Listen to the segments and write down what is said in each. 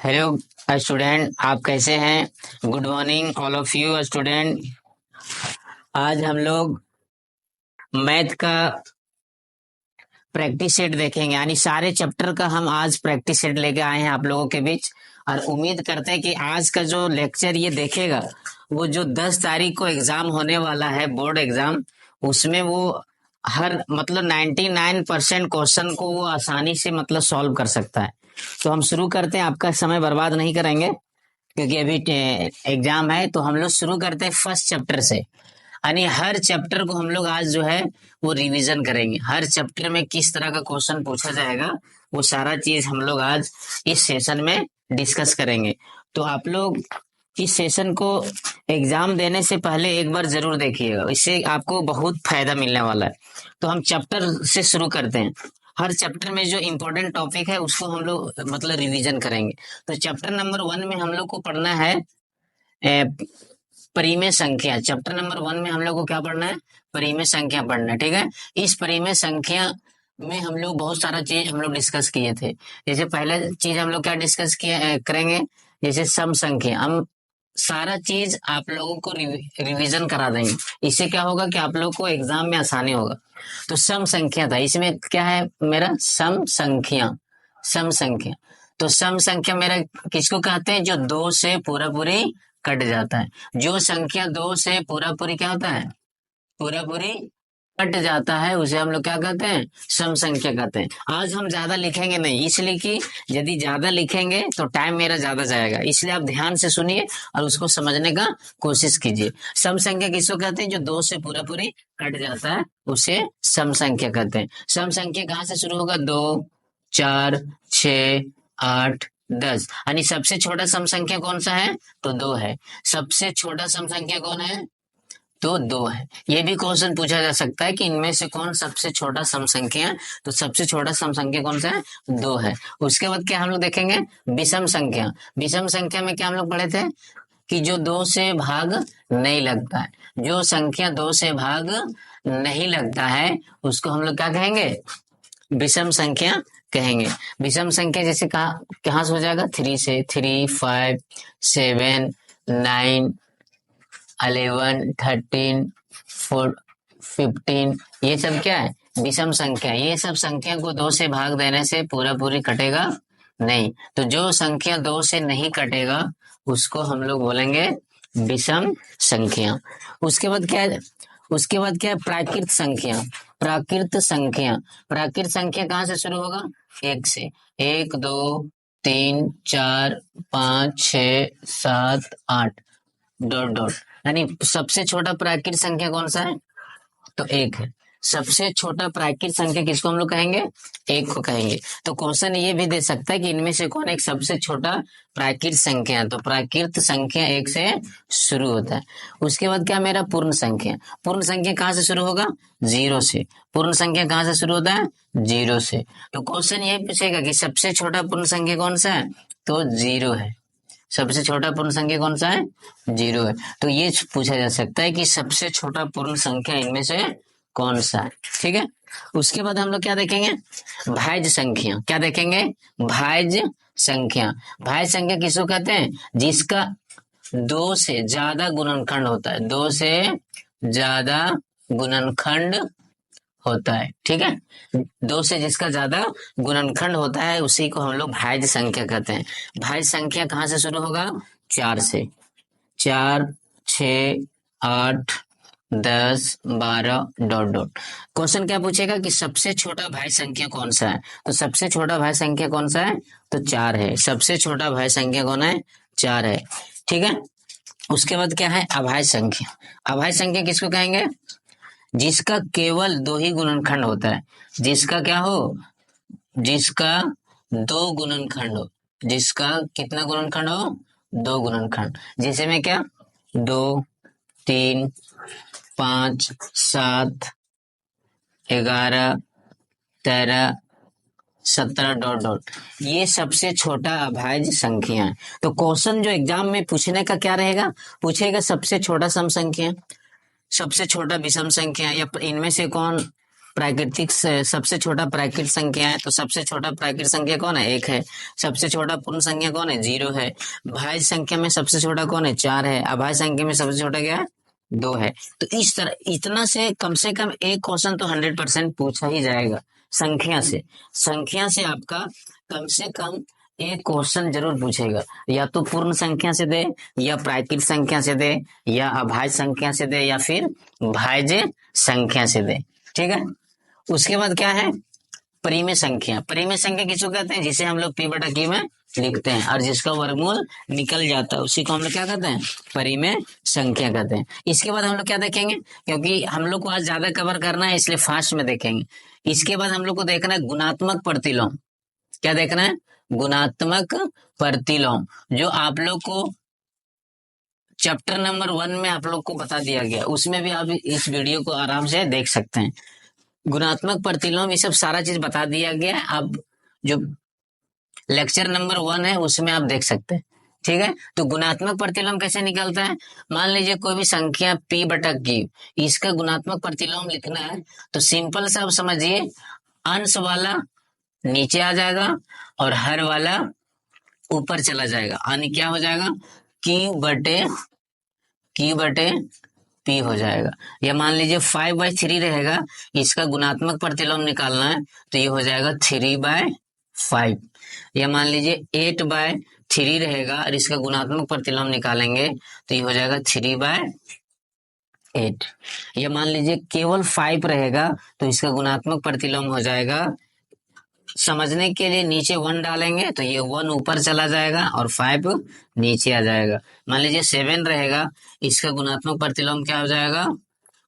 Hello student, आप कैसे हैं? Good morning all of you student. आज हम लोग मैथ का प्रैक्टिस सेट देखेंगे, यानी सारे चैप्टर का हम आज प्रैक्टिस सेट लेके आए हैं आप लोगों के बीच। और उम्मीद करते हैं कि आज का जो लेक्चर ये देखेगा वो जो 10 तारीख को एग्जाम होने वाला है, बोर्ड एग्जाम, उसमें वो हर मतलब 99% क्वेश्चन को वो आसानी से मतलब सॉल्व कर सकता है। तो हम शुरू करते हैं, आपका समय बर्बाद नहीं करेंगे क्योंकि अभी एग्जाम है। तो हम लोग शुरू करते हैं फर्स्ट चैप्टर से, यानी हर चैप्टर को हम लोग आज जो है वो रिवीजन करेंगे। हर चैप्टर में किस तरह का क्वेश्चन पूछा जाएगा वो सारा चीज हम लोग आज इस सेशन में डिस्कस करेंगे। तो आप लोग इस सेशन को एग्जाम देने से पहले एक बार जरूर देखिएगा, इससे आपको बहुत फायदा मिलने वाला है। तो हम चैप्टर से शुरू करते हैं। हर चैप्टर में जो इम्पोर्टेंट टॉपिक है उसको हम लोग मतलब रिवीजन करेंगे। तो चैप्टर नंबर 1 में हम लोग को पढ़ना है परिमेय संख्या। चैप्टर नंबर 1 में हम लोग को क्या पढ़ना है? परिमेय संख्या पढ़ना है, ठीक है। इस परिमेय संख्या में हम लोग बहुत सारा चीज हम लोग डिस्कस किए थे। जैसे पहला चीज हम लोग क्या डिस्कस किए करेंगे, जैसे सम संख्या। हम सारा चीज आप लोगों को रिवीजन करा देंगे। इससे क्या होगा कि आप लोग को एग्जाम में आसानी होगा। तो सम संख्या था, इसमें क्या है मेरा? सम संख्या। सम संख्या, तो सम संख्या मेरा किसको कहते हैं? जो दो से पूरा पूरी कट जाता है। जो संख्या दो से पूरा पूरी क्या होता है? पूरा पूरी कट जाता है, उसे हम लोग क्या कहते हैं? सम संख्या कहते हैं। आज हम ज्यादा लिखेंगे नहीं, इसलिए कि यदि ज्यादा लिखेंगे तो टाइम मेरा ज्यादा जाएगा, इसलिए आप ध्यान से सुनिए और उसको समझने का कोशिश कीजिए। सम संख्या किसको कहते हैं? जो दो से पूरा पूरी कट जाता है उसे सम संख्या कहते हैं। सम संख्या कहाँ से शुरू होगा? 2, 4, 6, 8, 10। यानी सबसे छोटा सम संख्या कौन सा है? तो 2 है। सबसे छोटा सम संख्या कौन है? तो 2 है। ये भी क्वेश्चन पूछा जा सकता है कि इनमें से कौन सबसे छोटा सम संख्या है? तो सबसे छोटा सम संख्या कौन सा है? 2 है। उसके बाद क्या हम लोग देखेंगे? विषम संख्या। विषम संख्या में क्या हम लोग पढ़े थे कि जो 2 से भाग नहीं लगता है। जो संख्या 2 से भाग नहीं लगता है उसको हम लोग क्या कहेंगे? विषम संख्या कहेंगे। विषम संख्या जैसे कहा कहाँ से हो जाएगा? 3 से, 3, 5, 7, 9, 11, 13, 15, ये सब क्या है? विषम संख्या। ये सब संख्या को 2 से भाग देने से पूरा पूरी कटेगा नहीं। तो जो संख्या 2 से नहीं कटेगा उसको हम लोग बोलेंगे विषम संख्या। उसके बाद क्या है? उसके बाद क्या है? प्राकृत संख्या। प्राकृत संख्या। प्राकृत संख्या कहाँ से शुरू होगा? 1 से। 1, 2, 3, 4, 5, 6, 7, 8 डॉट डॉट। यानी सबसे छोटा प्राकृत संख्या कौन सा है? तो 1 है। सबसे छोटा प्राकृत संख्या किसको हम लोग कहेंगे? 1 को कहेंगे। तो क्वेश्चन ये भी दे सकता है कि इनमें से कौन एक सबसे छोटा प्राकृत संख्या है? तो प्राकृत संख्या 1 से शुरू होता है। उसके बाद क्या मेरा? पूर्ण संख्या। पूर्ण संख्या कहाँ से शुरू होगा? 0 से। पूर्ण संख्या कहाँ से शुरू होता है? 0 से। तो क्वेश्चन यही पूछेगा कि सबसे छोटा पूर्ण संख्या कौन सा है? तो 0 है। सबसे छोटा पूर्ण संख्या कौन सा है? 0 है। तो ये पूछा जा सकता है कि सबसे छोटा पूर्ण संख्या इनमें से कौन सा है, ठीक है। उसके बाद हम लोग क्या देखेंगे? भाज्य संख्या। क्या देखेंगे? भाज्य संख्या। भाज्य संख्या किसको कहते हैं? जिसका 2 से ज्यादा गुणनखंड होता है। 2 से ज्यादा गुणनखंड होता है, ठीक है। 2 से जिसका ज्यादा गुणनखंड होता है उसी को हम लोग भाज्य संख्या कहते हैं। भाज्य संख्या कहाँ से शुरू होगा? 4 से। 4, 6, 8, 10, 12 डॉट डॉट। क्वेश्चन क्या पूछेगा कि सबसे छोटा भाज्य संख्या कौन सा है? तो सबसे छोटा भाज्य संख्या कौन सा है? तो 4 है। सबसे छोटा भाज्य संख्या कौन है? 4 है, ठीक है। उसके बाद क्या है? अभाज्य संख्या। अभाज्य संख्या किसको कहेंगे? जिसका केवल 2 ही गुणनखंड होता है। जिसका क्या हो? जिसका 2 गुणनखंड हो। जिसका कितना गुणनखंड हो? 2 गुणनखंड। जैसे में क्या? 2, 3, 5, 7, 11, 13, 17 डॉट डॉट। ये सबसे छोटा अभाज्य संख्या है। तो क्वेश्चन जो एग्जाम में पूछने का क्या रहेगा? पूछेगा सबसे छोटा सम संख्या, सबसे छोटा विषम संख्या, या इनमें से कौन प्राकृतिक सबसे छोटा प्राकृतिक संख्या है, तो सबसे छोटा प्राकृतिक संख्या कौन है? 1 है। सबसे छोटा पूर्ण संख्या कौन है? 0 है। भाज्य संख्या में सबसे छोटा कौन है? 4 है। अभाज्य संख्या में सबसे छोटा क्या है? 2 है। तो इस तरह इतना से कम एक क्वेश्चन तो 100% पूछा ही जाएगा संख्या से। संख्या से आपका कम से कम एक क्वेश्चन जरूर पूछेगा, या तो पूर्ण संख्या से दे, या प्राकृतिक संख्या से दे, या अभाज्य संख्या से दे, या फिर भाज्य संख्या से दे। ठीक है। उसके बाद क्या है? परिमेय संख्या। परिमेय संख्या किसको कहते हैं? जिसे हम लोग p बटा q में लिखते हैं और जिसका वर्गमूल निकल जाता है उसी को हम लोग क्या कहते हैं? परिमेय संख्या कहते हैं। इसके बाद हम लोग क्या देखेंगे, क्योंकि हम लोग को आज ज्यादा कवर करना है इसलिए फास्ट में देखेंगे। इसके बाद हम लोग को देखना है गुणात्मक प्रतिलोम। क्या देखना है? गुणात्मक प्रतिलोम, जो आप लोग को चैप्टर नंबर 1 में आप लोग को बता दिया गया, उसमें भी आप इस वीडियो को आराम से देख सकते हैं। गुणात्मक प्रतिलोम ये सब सारा चीज बता दिया गया है। आप जो लेक्चर नंबर 1 है उसमें आप देख सकते हैं। ठीक है। तो गुणात्मक प्रतिलोम कैसे निकलता है? मान लीजिए कोई भी संख्या p बटा q, इसका गुणात्मक प्रतिलोम लिखना है तो सिंपल सा आप समझिए, अंश वाला नीचे आ जाएगा और हर वाला ऊपर चला जाएगा, यानी क्या हो जाएगा? q बटे p हो जाएगा। या मान लीजिए 5/3 रहेगा, इसका गुणात्मक प्रतिलोम निकालना है तो ये हो जाएगा 3/5। या मान लीजिए 8/3 रहेगा और इसका गुणात्मक प्रतिलोम निकालेंगे तो ये हो जाएगा 3/8। या मान लीजिए केवल 5 रहेगा तो इसका गुणात्मक प्रतिलोम हो जाएगा, समझने के लिए नीचे 1 डालेंगे तो ये 1 ऊपर चला जाएगा और 5 नीचे आ जाएगा। मान लीजिए 7 रहेगा, इसका गुणात्मक प्रतिलोम क्या हो जाएगा?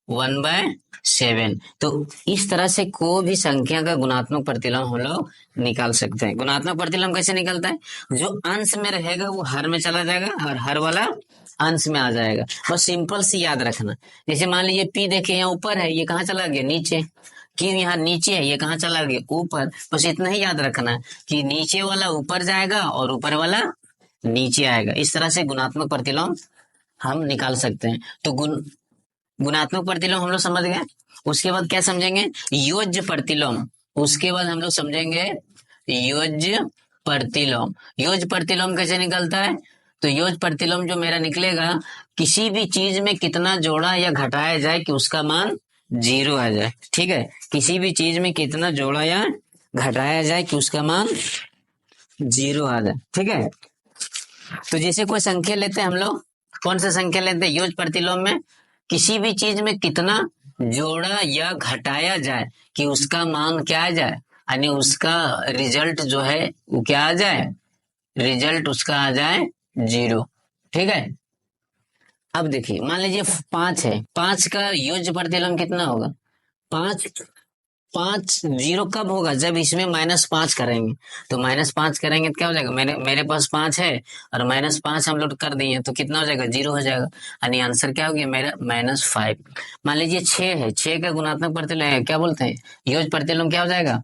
1/7। तो इस तरह से कोई भी संख्या का गुणात्मक प्रतिलोम हम लोग निकाल सकते हैं। गुणात्मक प्रतिलोम कैसे निकलता है? जो अंश में रहेगा वो हर में चला जाएगा और हर वाला अंश में आ जाएगा। बस सिंपल सी याद रखना। जैसे मान लीजिए p देखिए यहाँ ऊपर है, ये कहाँ चला गया? नीचे। q यहाँ नीचे है, ये कहाँ चला गया? ऊपर। बस इतना ही याद रखना कि नीचे वाला ऊपर जाएगा और ऊपर वाला नीचे आएगा। इस तरह से गुणात्मक प्रतिलोम हम निकाल सकते हैं। तो गुणात्मक प्रतिलोम हम लोग समझ गए। उसके बाद क्या समझेंगे? योज्य प्रतिलोम। उसके बाद हम लोग समझेंगे योज्य प्रतिलोम। योज्य प्रतिलोम कैसे निकलता है? तो योज्य प्रतिलोम जो मेरा निकलेगा, किसी भी चीज में कितना जोड़ा या घटाया जाए कि उसका मान 0 आ जाए। ठीक है। किसी भी चीज में कितना जोड़ा या घटाया जाए कि उसका मान 0 आ जाए। ठीक है। तो जैसे कोई संख्या लेते हैं हम लोग, कौन सा संख्या लेते हैं? योज्य प्रतिलोम में किसी भी चीज में कितना जोड़ा या घटाया जाए कि उसका मान क्या आ जाए, यानी उसका रिजल्ट जो है वो क्या आ जाए? रिजल्ट उसका आ जाए 0। ठीक है। अब देखिए, मान लीजिए 5 है, 5 का योज्य प्रतिलोम कितना होगा? 5 0 कब होगा? जब इसमें -5 करेंगे। तो -5 करेंगे तो क्या हो जाएगा? मेरे पास 5 है और -5 हम लोग कर दिए तो कितना हो जाएगा? 0 हो जाएगा। यानी आंसर क्या हो गया मेरा? -5। मान लीजिए 6 है, 6 का गुणात्मक प्रतिलोम क्या बोलते हैं? योज्य प्रतिलोम क्या हो जाएगा?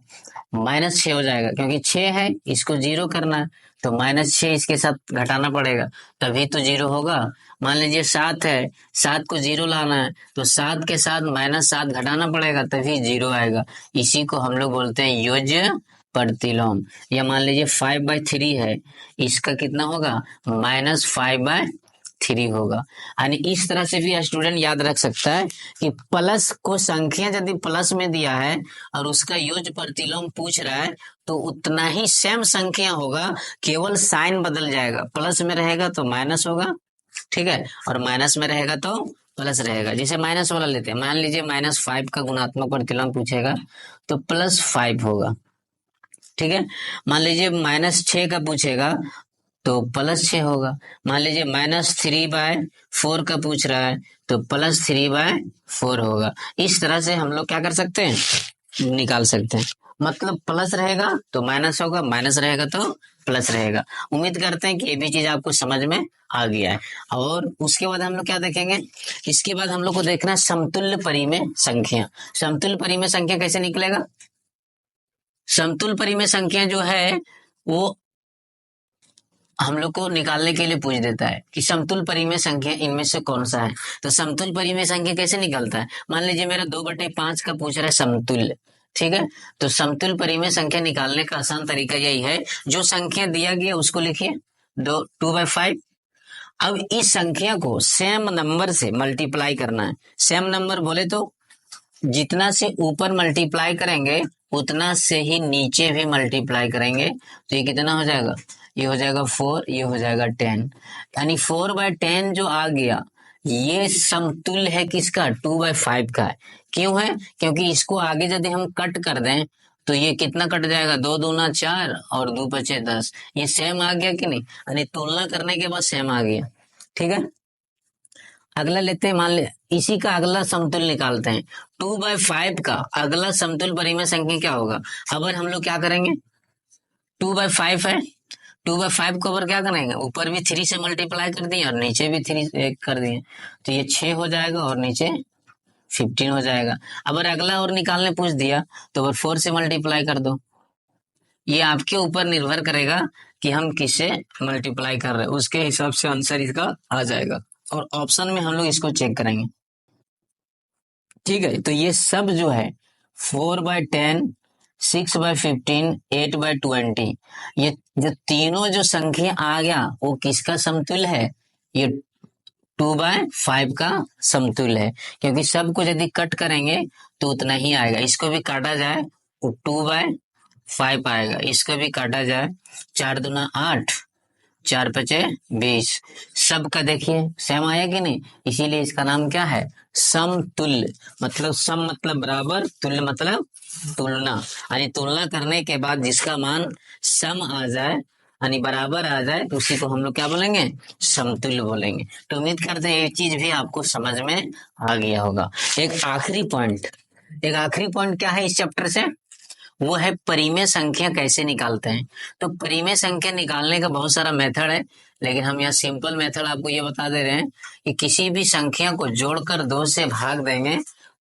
-6 हो जाएगा, क्योंकि 6 है, इसको 0 करना है तो -6 इसके साथ घटाना पड़ेगा तभी तो 0 होगा। मान लीजिए 7 है, 7 को 0 लाना है तो 7 के साथ -7 घटाना पड़ेगा तभी 0 आएगा। इसी को हम लोग बोलते हैं योज्य प्रतिलोम। या मान लीजिए 5/3 है, इसका कितना होगा? -5/3 होगा। यानी इस तरह से भी स्टूडेंट याद रख सकता है कि प्लस को संख्या यदि प्लस में दिया है और उसका योज्य प्रतिलोम पूछ रहा है तो उतना ही सेम संख्या होगा, केवल साइन बदल जाएगा। प्लस में रहेगा तो माइनस होगा, ठीक है, और माइनस में रहेगा तो प्लस रहेगा। जैसे माइनस वाला लेते हैं, मान लीजिए -5 का गुणात्मक प्रतिलोम पूछेगा तो +5 होगा। ठीक है। मान लीजिए -6 का पूछेगा तो +6 होगा। मान लीजिए -3/4 का पूछ रहा है तो +3/4 होगा। इस तरह से हम लोग क्या कर सकते हैं? निकाल सकते हैं। मतलब प्लस रहेगा तो माइनस होगा, माइनस रहेगा तो प्लस रहेगा। उम्मीद करते हैं कि ये भी चीज आपको समझ में आ गया है। और उसके बाद हम लोग क्या देखेंगे? इसके बाद हम लोग को देखना है समतुल्य परिमेय संख्या। समतुल्य परिमेय संख्या कैसे निकलेगा? समतुल्य परिमेय संख्या जो है वो हम लोग को निकालने के लिए पूछ देता है कि समतुल परिमेय संख्या इनमें से कौन सा है। तो समतुल परिमेय संख्या कैसे निकलता है? मान लीजिए मेरा 2/5 का पूछ रहा है समतुल्य, ठीक है। तो समतुल परिमेय संख्या निकालने का आसान तरीका यही है, जो संख्या दिया गया उसको लिखिए 2/5। अब इस संख्या को सेम नंबर से मल्टीप्लाई करना है। सेम नंबर बोले तो जितना से ऊपर मल्टीप्लाई करेंगे उतना से ही नीचे भी मल्टीप्लाई करेंगे। तो ये कितना हो जाएगा? ये हो जाएगा 4, ये हो जाएगा 10। यानी 4/10 जो आ गया ये समतुल्य है किसका? 2/5 का है। क्यों है? क्योंकि इसको आगे यदि हम कट कर दें तो ये कितना कट जाएगा? 2 दूना 4 और 2 बचे 10। ये सेम आ गया कि नहीं? यानी तुलना करने के बाद सेम आ गया, ठीक है। अगला लेते हैं, मान ले इसी का अगला समतुल्य निकालते हैं। 2/5 का अगला समतुल्य परिमेय संख्या क्या होगा? अगर हम लोग क्या करेंगे, 2/5 है, 2/5 को ऊपर क्या करेंगे? ऊपर भी 3 से मल्टीप्लाई कर दिए और नीचे भी 3 कर दिए, तो ये 6 हो जाएगा और नीचे 15 हो जाएगा। अगर अगला और निकालने पूछ दिया तो अगर 4 से मल्टीप्लाई कर दो। ये आपके ऊपर निर्भर करेगा कि हम किसे मल्टीप्लाई कर रहे हैं, उसके हिसाब से आंसर इसका आ जाएगा और ऑप्शन में हम लोग इसको चेक करेंगे, ठीक है। तो ये सब जो है 4/10, 6/15, 8/20, ये जो तीनों जो संख्या आ गया वो किसका समतुल्य है? ये 2/5 का समतुल्य है, क्योंकि सबको यदि कट करेंगे तो उतना ही आएगा। इसको भी काटा जाए तो 2/5 आएगा, इसको भी काटा जाए 4 दूना 8, 4 पचे 20। सबका देखिए सेम आया कि नहीं? इसीलिए इसका नाम क्या है? समतुल्य। मतलब सम मतलब बराबर, तुल्य मतलब तुलना। यानी तुलना करने के बाद जिसका मान सम आ जाए यानी बराबर आ जाए तो उसी को हम लोग क्या बोलेंगे? समतुल्य बोलेंगे। तो उम्मीद करते हैं ये चीज भी आपको समझ में आ गया होगा। एक आखिरी पॉइंट क्या है इस चैप्टर से? वो है परिमेय संख्या कैसे निकालते हैं। तो परिमेय संख्या निकालने का बहुत सारा मेथड है, लेकिन हम यहाँ सिंपल मेथड आपको ये बता दे रहे हैं कि किसी भी संख्या को जोड़कर 2 से भाग देंगे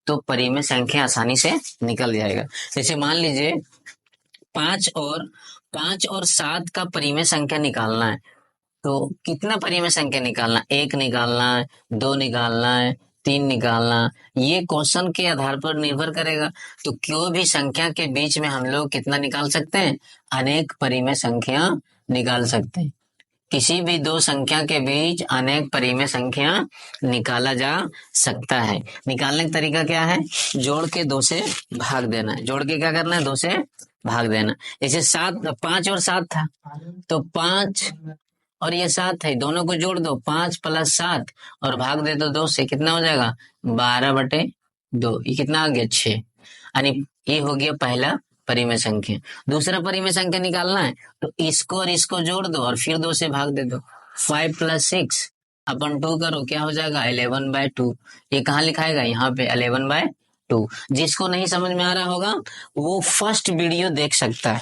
तो परिमेय संख्या आसानी से निकल जाएगा। जैसे मान लीजिए 5 और 7 का परिमेय संख्या निकालना है, तो कितना परिमेय संख्या निकालना? 1 निकालना है, 2 निकालना है, 3 निकालना, ये क्वेश्चन के आधार पर निर्भर करेगा। तो कोई भी संख्या के बीच में हम लोग कितना निकाल सकते हैं? अनेक परिमेय संख्या निकाल सकते हैं। किसी भी दो संख्या के बीच अनेक परिमेय संख्या निकाला जा सकता है। निकालने का तरीका क्या है? जोड़ के 2 से भाग देना है। जोड़ के क्या करना है? 2 से भाग देना। जैसे 5 और 7 था, तो 5 और ये 7 है, दोनों को जोड़ दो, 5 + 7 और भाग दे दो 2 से, कितना हो जाएगा? 12/2। ये कितना आ गया? 6। यानी ये हो गया पहला परिमेय संख्या। दूसरा परिमेय संख्या निकालना है तो इसको और इसको जोड़ दो और फिर 2 से भाग दे दो। 5 + 6 अपन 2 करो, क्या हो जाएगा? 11/2। ये कहाँ लिखाएगा? यहाँ पे 11/2। जिसको नहीं समझ में आ रहा होगा वो फर्स्ट वीडियो देख सकता है।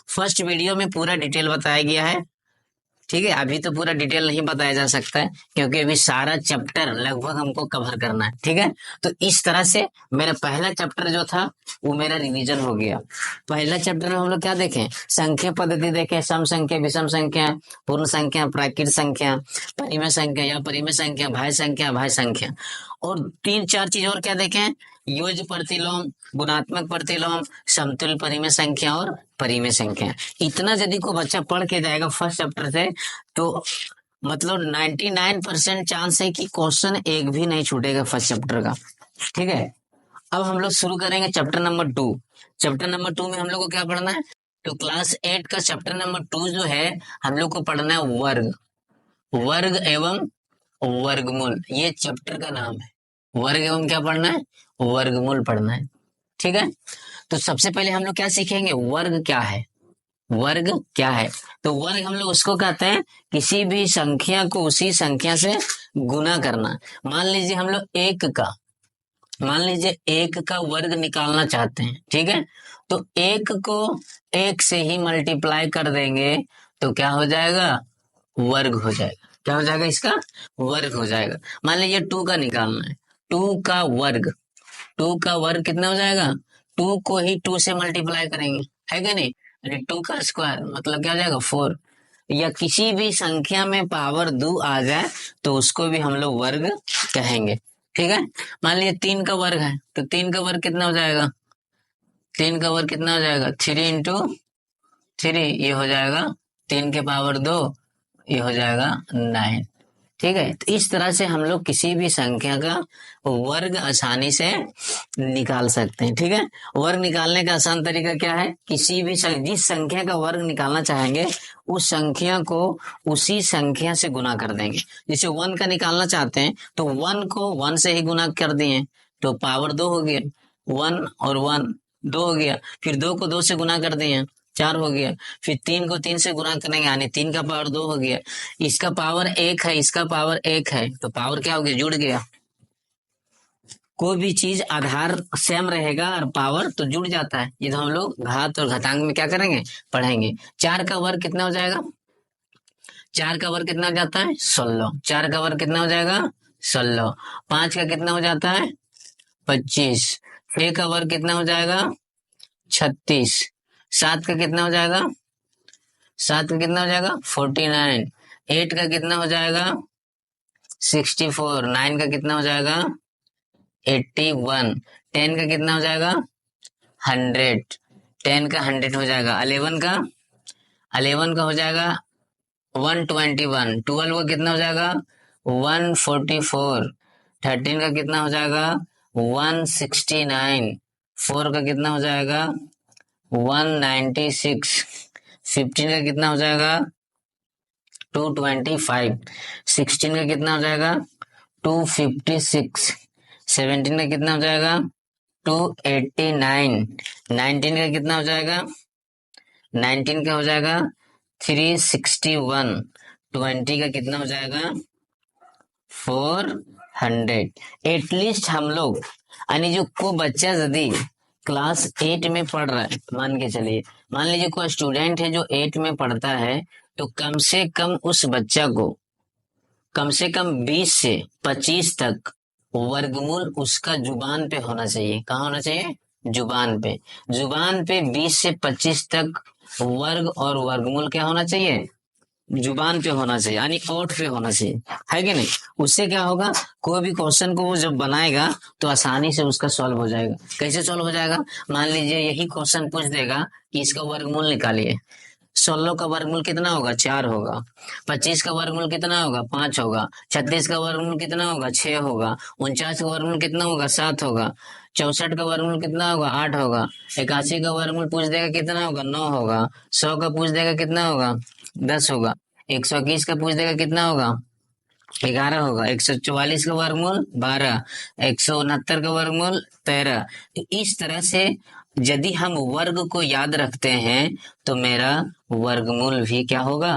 फर्स्ट वीडियो में पूरा डिटेल बताया गया है, ठीक है। अभी तो पूरा डिटेल नहीं बताया जा सकता है क्योंकि अभी सारा चैप्टर लगभग हमको कवर करना है, ठीक है। तो इस तरह से मेरा पहला चैप्टर जो था वो मेरा रिवीजन हो गया। पहला चैप्टर में हम लोग क्या देखें? संख्या पद्धति देखें, सम संख्या, विषम संख्या, पूर्ण संख्या, प्राकृत संख्या, परिमेय संख्या या परिमेय संख्या, भाज्य संख्या, भाज्य संख्या, और 3-4 चीज और क्या देखें? योज्य प्रतिलोम, गुणात्मक प्रतिलोम, समतुल्य परिमेय संख्या और परिमेय संख्या। इतना यदि को बच्चा पढ़ के जाएगा फर्स्ट चैप्टर से तो मतलब 99% चांस है कि क्वेश्चन एक भी नहीं छूटेगा फर्स्ट चैप्टर का, ठीक है। अब हम लोग शुरू करेंगे चैप्टर नंबर 2। चैप्टर नंबर 2 में हम लोग को क्या पढ़ना है? तो क्लास 8 का चैप्टर नंबर 2 जो है हम लोग को पढ़ना है वर्ग एवं वर्गमूल। ये चैप्टर का नाम है। वर्ग एवं क्या पढ़ना है? वर्गमूल पढ़ना है, ठीक है। तो सबसे पहले हम लोग क्या सीखेंगे? वर्ग क्या है? वर्ग क्या है? तो वर्ग हम लोग उसको कहते हैं किसी भी संख्या को उसी संख्या से गुना करना। मान लीजिए हम लोग एक का वर्ग निकालना चाहते हैं, ठीक है। तो एक को एक से ही मल्टीप्लाई कर देंगे तो क्या हो जाएगा? वर्ग हो जाएगा। क्या हो जाएगा? इसका वर्ग हो जाएगा। मान लीजिए 2 का निकालना है, 2 का वर्ग, 2 का वर्ग कितना हो जाएगा? 2 को ही 2 से मल्टीप्लाई करेंगे, है क्या नहीं? 2 का स्क्वायर मतलब क्या हो जाएगा? 4। या किसी भी संख्या में पावर 2 आ जाए तो उसको भी हम लोग वर्ग कहेंगे। ठीक है, मान लीजिए 3 का वर्ग है तो 3 का वर्ग कितना हो जाएगा, 3 का वर्ग कितना हो जाएगा, 3 × 3 ये हो जाएगा 3 के पावर 2, ये हो जाएगा 9। ठीक है, तो इस तरह से हम लोग किसी भी संख्या का वर्ग आसानी से निकाल सकते हैं। ठीक है, वर्ग निकालने का आसान तरीका क्या है, किसी भी जिस संख्या का वर्ग निकालना चाहेंगे उस संख्या को उसी संख्या से गुना कर देंगे। जैसे 1 का निकालना चाहते हैं तो 1 को 1 से ही गुना कर दिए तो पावर 2 हो गया, 1 और 1 2 हो गया, फिर 2 को 2 से गुना कर दिए 4 हो गया, फिर 3 को 3 से गुना करेंगे यानी 3 का पावर 2 हो गया, इसका पावर 1 है, इसका पावर 1 है तो पावर क्या हो गया, जुड़ गया। कोई भी चीज आधार सेम रहेगा और पावर तो जुड़ जाता है। ये तो हम लोग घात और घातांक में क्या करेंगे, पढ़ेंगे। 4 का वर्ग कितना हो जाएगा, 4 का वर्ग कितना हो जाता है 16, 4 का वर्ग कितना हो जाएगा 16, 5 का कितना हो जाता है 25, 6 का वर्ग कितना हो जाएगा 36, 7 का कितना हो जाएगा, 7 का कितना हो जाएगा 49, 8 का कितना हो जाएगा 64, 9 का कितना हो जाएगा 81, 10 का कितना हो जाएगा 100, 10 का 100 हो जाएगा, 11 का हो जाएगा 121, 12 का कितना हो जाएगा 144, 13 का कितना हो जाएगा 169, 4 का कितना हो जाएगा 196, 15 का कितना हो जाएगा 225, 16 का कितना हो जाएगा 256, 17 का कितना हो जाएगा 289, 19 का कितना हो जाएगा 19 का हो जाएगा 361, 20 का कितना हो जाएगा 400। एटलीस्ट हम लोग यानी जो को बच्चा यदि क्लास 8 में पढ़ रहा है, मान के चलिए, मान लीजिए कोई स्टूडेंट है जो 8 में पढ़ता है तो कम से कम उस बच्चा को कम से कम 20 से 25 तक वर्गमूल उसका जुबान पे होना चाहिए। कहाँ होना चाहिए, जुबान पे। जुबान पे 20 से 25 तक वर्ग और वर्गमूल क्या होना चाहिए, जुबान पे होना चाहिए, यानी ओठ पे होना चाहिए, है कि नहीं। उससे क्या होगा, कोई भी क्वेश्चन को वो जब बनाएगा तो आसानी से उसका सॉल्व हो जाएगा। कैसे सॉल्व हो जाएगा, मान लीजिए यही क्वेश्चन पूछ देगा कि इसका वर्गमूल निकालिए, 16 का वर्गमूल कितना होगा 4 होगा, 25 का वर्गमूल कितना होगा 5 होगा, 36 का वर्गमूल कितना होगा 6 होगा, 49 का वर्गमूल कितना होगा 7 होगा, 64 का वर्गमूल कितना होगा 8 होगा, 81 का वर्गमूल पूछ देगा कितना होगा 9 होगा, 100 का पूछ देगा कितना होगा 10 होगा, 121 का पूछ देगा कितना होगा 11 होगा, 144 का वर्गमूल 12, 169 का वर्गमूल 13। तो इस तरह से यदि हम वर्ग को याद रखते हैं तो मेरा वर्गमूल भी क्या होगा,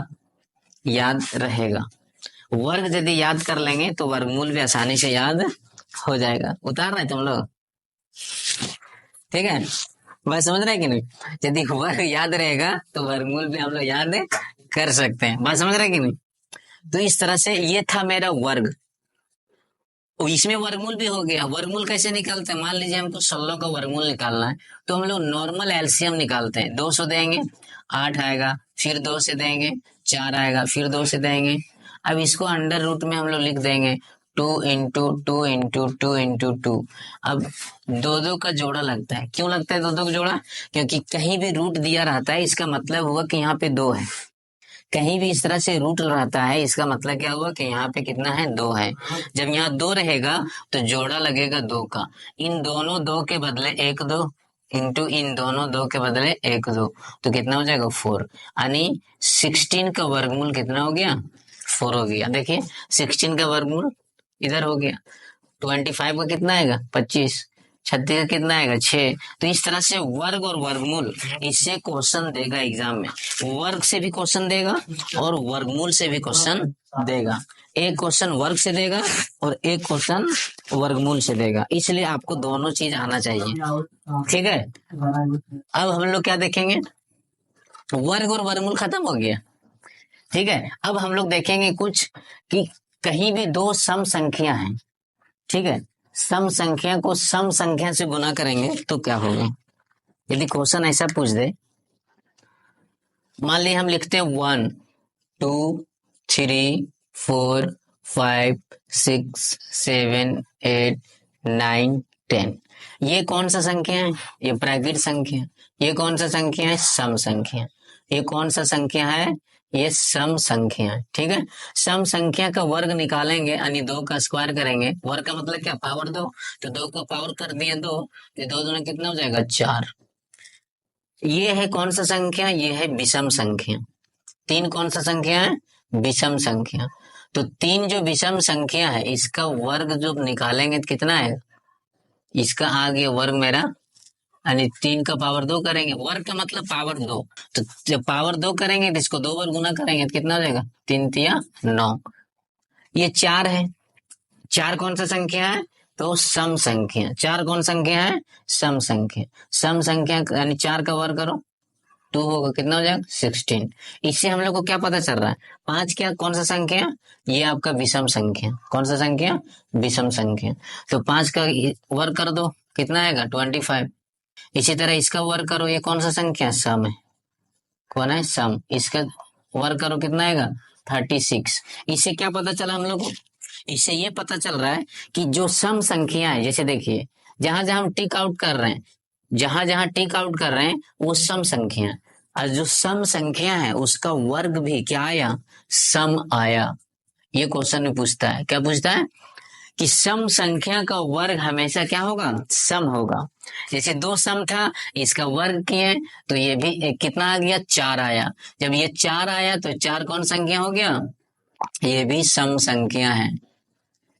याद रहेगा। वर्ग यदि याद कर लेंगे तो वर्गमूल भी आसानी से याद हो जाएगा। उतार रहे तुम लोग, ठीक है, बात समझ रहे कि नहीं। यदि वर्ग याद रहेगा तो वर्गमूल भी हम लोग याद कर सकते हैं। बात समझ रहे कि नहीं। तो इस तरह से ये था मेरा वर्ग, इसमें वर्गमूल भी हो गया। वर्गमूल कैसे निकालते हैं, मान लीजिए हमको 16 का वर्गमूल निकालना है तो हम लोग नॉर्मल एलसीएम निकालते हैं। 2 से देंगे 8 आएगा, फिर 2 से देंगे 4 आएगा, फिर 2 से देंगे। अब इसको अंडर रूट में हम लोग लिख देंगे 2 × 2 × 2 × 2। अब 2 का जोड़ा लगता है। क्यों लगता है 2 का जोड़ा, क्योंकि कहीं भी रूट दिया रहता है इसका मतलब हुआ कि यहाँ पे 2 है। कहीं भी इस तरह से रूट रहता है इसका मतलब क्या हुआ कि यहाँ पे कितना है 2 है। जब यहाँ 2 रहेगा तो जोड़ा लगेगा 2 का। इन दोनों 2 के बदले 1 2 इंटू इन दोनों 2 के बदले 1 2 तो कितना हो जाएगा 4। यानी 16 का वर्गमूल कितना हो गया 4 हो गया। देखिए 16 का वर्गमूल इधर हो गया। 25 का कितना आएगा 25, 36 का कितना आएगा 6। तो इस तरह से वर्ग और वर्गमूल इससे क्वेश्चन देगा एग्जाम में। वर्ग से भी क्वेश्चन देगा और वर्गमूल से भी क्वेश्चन देगा। एक क्वेश्चन वर्ग से देगा और एक क्वेश्चन वर्गमूल से देगा, इसलिए आपको दोनों चीज आना चाहिए। ठीक है, अब हम लोग क्या देखेंगे, वर्ग और वर्गमूल खत्म हो गया। ठीक है, अब हम लोग देखेंगे कुछ कि कहीं भी 2 सम संख्या हैं, ठीक है, सम संख्या को सम संख्या से गुना करेंगे तो क्या होगा। यदि क्वेश्चन ऐसा पूछ दे, मान ली हम लिखते हैं 1 2 3 4 5 6 7 8 9 10। ये कौन सा संख्या है? ये प्राकृत संख्या। ये कौन सा संख्या है? सम संख्या। ये कौन सा संख्या है? ये सम संख्या है। ठीक है, सम संख्या का वर्ग निकालेंगे यानी 2 का स्क्वायर करेंगे। वर्ग का मतलब क्या? पावर 2। तो 2 का पावर कर दिए 2, तो 2 दूना कितना हो जाएगा? 4। ये है कौन सा संख्या? ये है विषम संख्या। 3 कौन सा संख्या है? विषम संख्या। तो 3 जो विषम संख्या है इसका वर्ग जो निकालेंगे तो कितना है? इसका आ गया वर्ग मेरा, यानी 3 का पावर 2 करेंगे। वर्ग का मतलब पावर 2। तो जब पावर 2 करेंगे तो इसको 2 बार गुना करेंगे तो कितना हो जाएगा? 3 तिया 9। ये 4 है। 4 कौन सा संख्या है? तो सम संख्या। 4 कौन संख्या है? सम संख्या। सम संख्या यानी 4 का वर्ग करो 2 होगा, कितना हो जाएगा? 16। इससे हम लोग को क्या पता चल रहा है? 5 क्या कौन सा संख्या? ये आपका विषम संख्या। कौन सा संख्या? विषम संख्या। तो 5 का वर्ग कर दो, कितना आएगा? 25। इसी तरह इसका वर्ग करो, ये कौन सा संख्या? सम है। कौन है? सम। इसका वर्ग करो, कितना आएगा? 36। इससे क्या पता चला हम लोग को? इससे ये पता चल रहा है कि जो सम संख्या है, जैसे देखिए जहां जहां हम टिक आउट कर रहे हैं, जहां जहां टिक आउट कर रहे हैं वो सम संख्या है। और जो सम संख्या है उसका वर्ग भी क्या आया? सम आया। ये क्वेश्चन में पूछता है, क्या पूछता है? कि सम संख्या का वर्ग हमेशा क्या होगा? सम होगा। जैसे 2 सम था, इसका वर्ग किए तो ये भी कितना आ गया? 4 आया। जब ये 4 आया तो 4 कौन संख्या हो गया? ये भी सम संख्या है।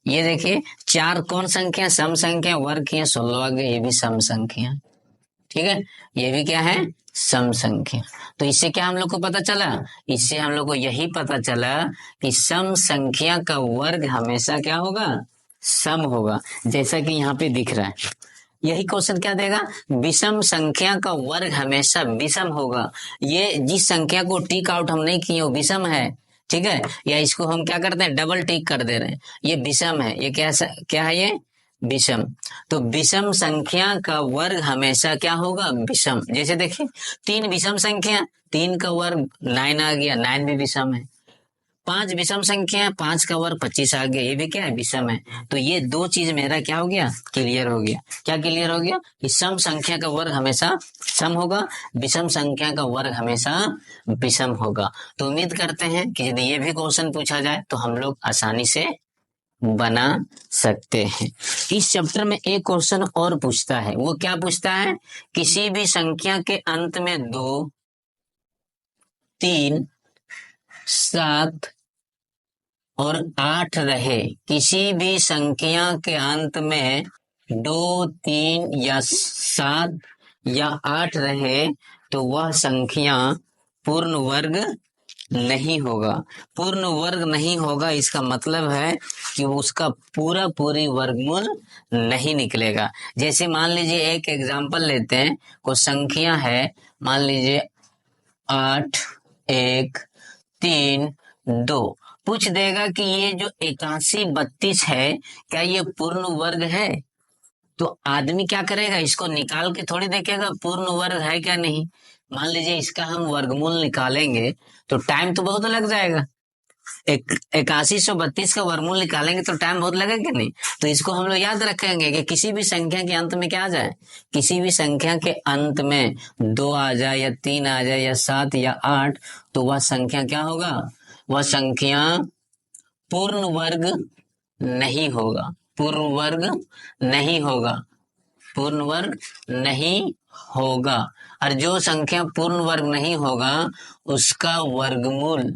ये देखिए 4 कौन संख्या? सम संख्या। वर्ग किए 16 आ गया, ये भी सम संख्या। ठीक है, ये भी क्या है? सम संख्या। तो इससे क्या हम लोग को पता चला? इससे हम लोग को यही पता चला कि सम संख्या का वर्ग हमेशा क्या होगा? सम होगा, जैसा कि यहाँ पे दिख रहा है। यही क्वेश्चन क्या देगा? विषम संख्या का वर्ग हमेशा विषम होगा। ये जिस संख्या को टिक आउट हम नहीं किए वो विषम है, ठीक है, या इसको हम क्या करते हैं? डबल टिक कर दे रहे हैं, ये विषम है। ये क्या है? ये विषम। तो विषम संख्या का वर्ग हमेशा क्या होगा? विषम। जैसे देखिए 3 विषम संख्या, 3 का वर्ग 9 आ गया, 9 भी विषम है। 5 विषम संख्या है, 5 का वर्ग 25 आ गया, ये भी क्या है? विषम है। तो ये 2 चीज मेरा क्या हो गया? क्लियर हो गया। क्या क्लियर हो गया? कि सम संख्या का वर्ग हमेशा सम होगा, विषम संख्या का वर्ग हमेशा विषम होगा। तो उम्मीद करते हैं कि यदि ये भी क्वेश्चन पूछा जाए तो हम लोग आसानी से बना सकते हैं। इस चैप्टर में एक क्वेश्चन और पूछता है, वो क्या पूछता है? किसी भी संख्या के अंत में 2, 3, 7 और 8 रहे। किसी भी संख्या के अंत में 2, 3 या 7 या 8 रहे तो वह संख्या पूर्ण वर्ग नहीं होगा। पूर्ण वर्ग नहीं होगा इसका मतलब है कि उसका पूरी वर्गमूल नहीं निकलेगा। जैसे मान लीजिए एक एग्जांपल लेते हैं, कोई संख्या है, मान लीजिए 8 1 3 2। पूछ देगा कि ये जो 81 32 है क्या ये पूर्ण वर्ग है? तो आदमी क्या करेगा? इसको निकाल के थोड़ी देखेगा पूर्ण वर्ग है क्या नहीं। मान लीजिए इसका हम वर्गमूल निकालेंगे तो टाइम तो बहुत लग जाएगा। 8132 का वर्गमूल निकालेंगे तो टाइम बहुत लगेगा नहीं। तो इसको हम लोग याद रखेंगे कि किसी भी संख्या के अंत में क्या आ जाए? किसी भी संख्या के अंत में 2 आ जाए या 3 आ जाए या 7 या 8 तो वह संख्या क्या होगा? वह संख्या पूर्ण वर्ग नहीं होगा। पूर्ण वर्ग नहीं होगा। पूर्ण वर्ग नहीं होगा। और जो संख्या पूर्ण वर्ग नहीं होगा उसका वर्गमूल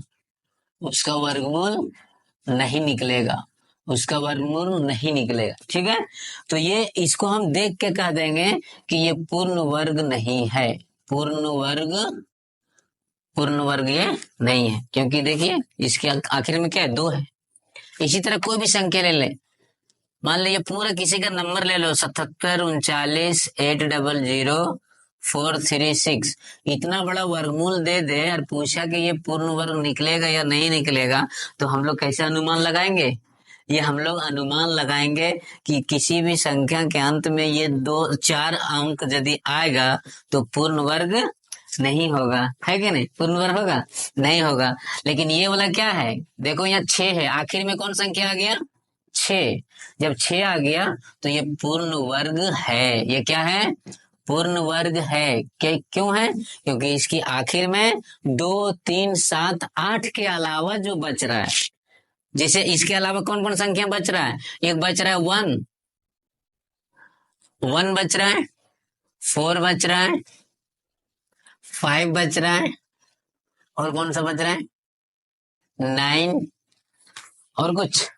नहीं निकलेगा। उसका वर्गमूल नहीं निकलेगा। ठीक है, तो ये इसको हम देख के कह देंगे कि ये पूर्ण वर्ग नहीं है। पूर्ण वर्ग ये नहीं है, क्योंकि देखिए इसके आखिर में क्या है? 2 है। इसी तरह कोई भी संख्या ले ले, मान लीजिए पूरा किसी का नंबर ले लो 77 39 800 436, इतना बड़ा वर्गमूल दे दे और पूछा कि ये पूर्ण वर्ग निकलेगा या नहीं निकलेगा, तो हम लोग कैसे अनुमान लगाएंगे? ये हम लोग अनुमान लगाएंगे कि किसी भी संख्या के अंत में ये 2 4 अंक यदि आएगा तो पूर्ण वर्ग नहीं होगा, है कि नहीं? पूर्ण वर्ग होगा? नहीं होगा। लेकिन ये वाला क्या है, देखो यहाँ 6 है, आखिर में कौन संख्या आ गया? 6। जब 6 आ गया तो ये पूर्ण वर्ग है। ये क्या है? पूर्ण वर्ग है। क्यों है? क्योंकि इसकी आखिर में 2, 3, 7, 8 के अलावा जो बच रहा है, जैसे इसके अलावा कौन कौन संख्या बच रहा है? एक बच रहा है 1 बच रहा है, 4 बच रहा है, 5 बच रहा है, और कौन सा बच रहा है? 9, और कुछ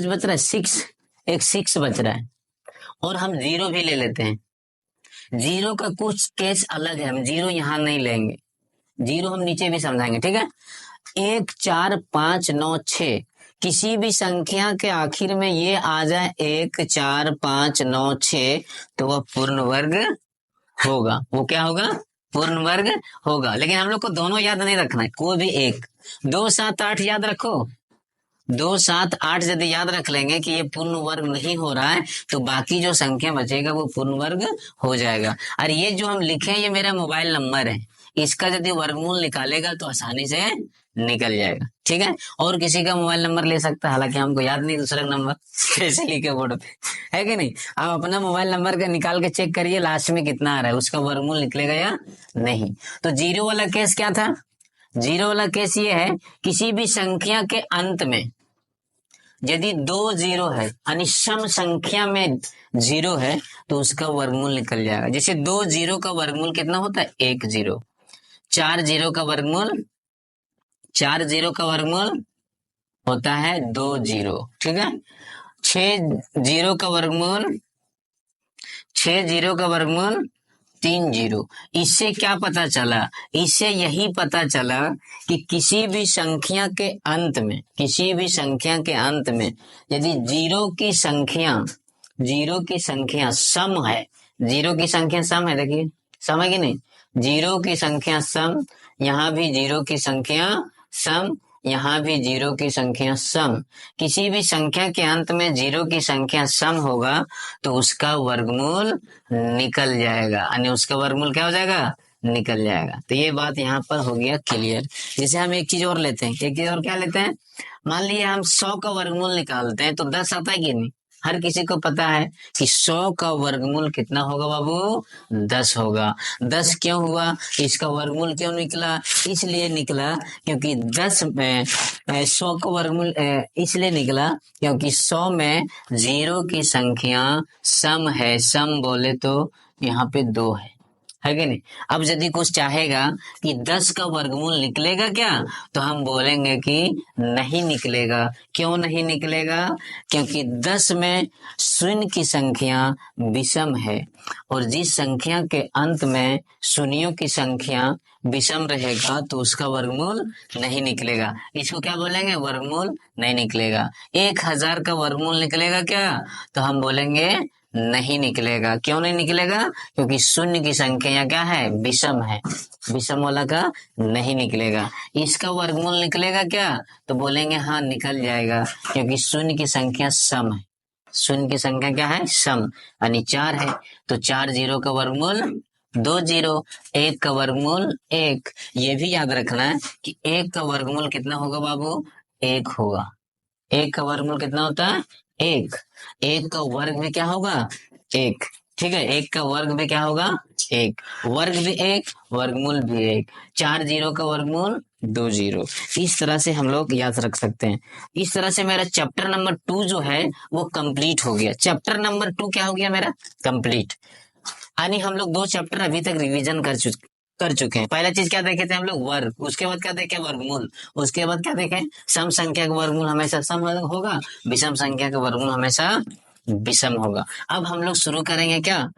बच रहा है 6। एक 6 बच रहा है। और हम 0 भी ले लेते हैं। 0 का कुछ केस अलग है, हम 0 यहां नहीं लेंगे, 0 हम नीचे भी समझाएंगे, ठीक है? 1, 4, 5, 9, 6, किसी भी संख्या के आखिर में ये आ जाए 1, 4, 5, 9, 6, तो वह पूर्ण वर्ग होगा। वो क्या होगा? पूर्ण वर्ग होगा। लेकिन हम लोग को दोनों याद नहीं रखना है, कोई भी एक। 2, 7, 8 याद रखो। 2, 7, 8 यदि याद रख लेंगे कि ये पूर्ण वर्ग नहीं हो रहा है, तो बाकी जो संख्या बचेगा वो पूर्ण वर्ग हो जाएगा। और ये जो हम लिखे ये मेरा मोबाइल नंबर है, इसका यदि वर्गमूल निकालेगा तो आसानी से निकल जाएगा, ठीक है? और किसी का मोबाइल नंबर ले सकता है, हालांकि हमको याद नहीं दूसरा नंबर कैसे लिखे बोर्ड पे, है कि नहीं? आप अपना मोबाइल नंबर का निकाल के चेक करिए लास्ट में कितना आ रहा है, उसका वर्गमूल निकलेगा या नहीं। तो 0 वाला केस क्या था? 0 वाला केस ये है, किसी भी संख्या के अंत में यदि 2 0 है, यानी सम संख्या में 0 है, तो उसका वर्गमूल निकल जाएगा। जैसे 2 0 का वर्गमूल कितना होता है? 1 0। 4 0 का वर्गमूल होता है 2 0, ठीक है? 6 0 का वर्गमूल 3 0। इससे क्या पता चला? इससे यही पता चला कि किसी भी संख्या के अंत में यदि 0 की संख्या सम है, 0 की संख्या सम है, देखिए सम है कि नहीं? 0 की संख्या सम, यहाँ भी 0 की संख्या सम, यहाँ भी 0 की संख्या सम। किसी भी संख्या के अंत में 0 की संख्या सम होगा तो उसका वर्गमूल निकल जाएगा, यानी उसका वर्गमूल क्या हो जाएगा? निकल जाएगा। तो ये बात यहाँ पर हो गया क्लियर। जैसे हम एक चीज और लेते हैं, एक चीज और क्या लेते हैं? मान लीजिए हम 100 का वर्गमूल निकालते हैं तो 10 आता है कि नहीं? हर किसी को पता है कि 100 का वर्गमूल कितना होगा बाबू? 10 होगा। 10 क्यों हुआ? इसका वर्गमूल क्यों निकला? इसलिए निकला क्योंकि 10 में 100 का वर्गमूल इसलिए निकला क्योंकि 100 में 0 की संख्या सम है। सम बोले तो यहाँ पे 2 है कि नहीं? अब यदि कुछ चाहेगा कि 10 का वर्गमूल निकलेगा क्या, तो हम बोलेंगे कि नहीं निकलेगा। क्यों नहीं निकलेगा? क्योंकि 10 में शून्य की संख्या विषम है, और जिस संख्या के अंत में शून्यों की संख्या विषम रहेगा तो उसका वर्गमूल नहीं निकलेगा। इसको क्या बोलेंगे? वर्गमूल नहीं निकलेगा। 1000 का वर्गमूल निकलेगा क्या? तो हम बोलेंगे नहीं निकलेगा। क्यों नहीं निकलेगा? क्योंकि शून्य की संख्या क्या है? विषम है। विषम वाला का नहीं निकलेगा। इसका वर्गमूल निकलेगा क्या? तो बोलेंगे हाँ निकल जाएगा, क्योंकि शून्य की संख्या सम है। शून्य की संख्या क्या है? सम, यानी 4 है। तो 4 0 का वर्गमूल 2 0। 1 का वर्गमूल 1। ये भी याद रखना है कि 1 का वर्गमूल कितना होगा बाबू? 1 होगा। 1 का वर्गमूल कितना होता है? 1। 1 का वर्ग भी क्या होगा? 1, ठीक है? 1 का वर्ग भी क्या होगा? 1। वर्ग भी 1, वर्गमूल भी 1। 4 0 का वर्गमूल 2 0। इस तरह से हम लोग याद रख सकते हैं। इस तरह से मेरा चैप्टर नंबर 2 जो है वो कंप्लीट हो गया। चैप्टर नंबर 2 क्या हो गया मेरा? कंप्लीट। यानी हम लोग 2 चैप्टर अभी तक रिवीजन कर चुके हैं। पहला चीज क्या देखे थे हम लोग? वर्ग। उसके बाद क्या देखे? वर्गमूल। उसके बाद क्या देखे? सम संख्या का वर्गमूल हमेशा सम होगा, विषम संख्या का वर्गमूल हमेशा विषम होगा। अब हम लोग शुरू करेंगे क्या?